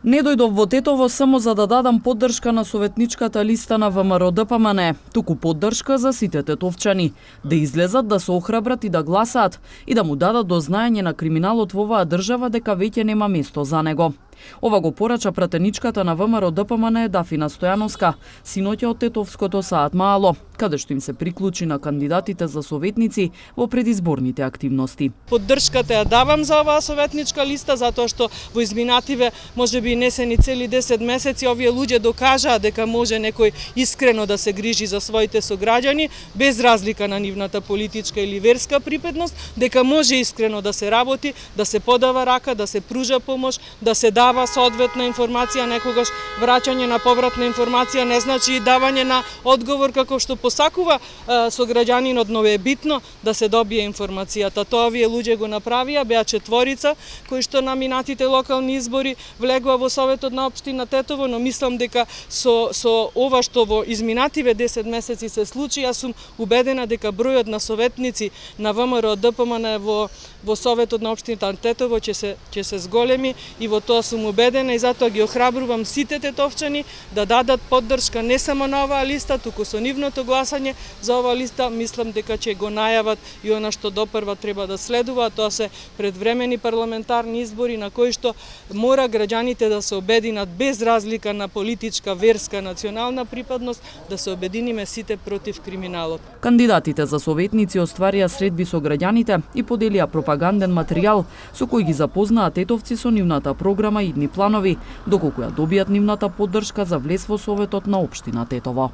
Не дојдов во Тетово само за да дадам поддршка на советничката листа на ВМРО-ДПМН, туку поддршка за сите тетовчани, да излезат, да се охрабрат и да гласаат, и да му дадат до знаење на криминалот во оваа држава дека веќе нема место за него. Ова го порача пратеничката на ВМРО-ДПМН Дафина Стојановска, синоќа од Тетовското Саат Маало, каде што им се приклучи на кандидатите за советници во предизборните активности. Поддршката ја давам за оваа советничка листа, затоа што во изминативе можеби не се ни цели 10 месеци овие луѓе докажаа дека може некој искрено да се грижи за своите сограѓани, без разлика на нивната политичка или верска припадност, дека може искрено да се работи, да се подава рака, да се пружа помош, да се дава соодветна информација, некогаш враќање на повратна информација не значи и давање на одговор како што посакува сограѓанинот, но е битно да се добие информацијата. Тоа овие луѓе го направија, беа четворица кои што на минатите локални избори влегува во Советот на општина Тетово, но мислам дека со ова што во изминативе 10 месеци се случи, јас сум убедена дека бројот на советници на ВМРО-ДПМН во Советот на општината Тетово ќе се зголеми, и во тоа сум убедена, и затоа ги охрабрувам сите тетовчани да дадат поддршка не само на оваа листа, туку со нивното гласање за оваа листа. Мислам дека ќе го најават и она што допрва треба да следува, тоа се предвремени парламентарни избори на кои што мора граѓаните да се обединат без разлика на политичка, верска, национална припадност, да се обединиме сите против криминалот. Кандидатите за советници остварија средби со граѓаните и поделија пропаганден материјал со кој ги запознаа тетовци со нивната програма и идни планови, доколку ја добијат нивната поддршка за влез во Советот на општина Тетово.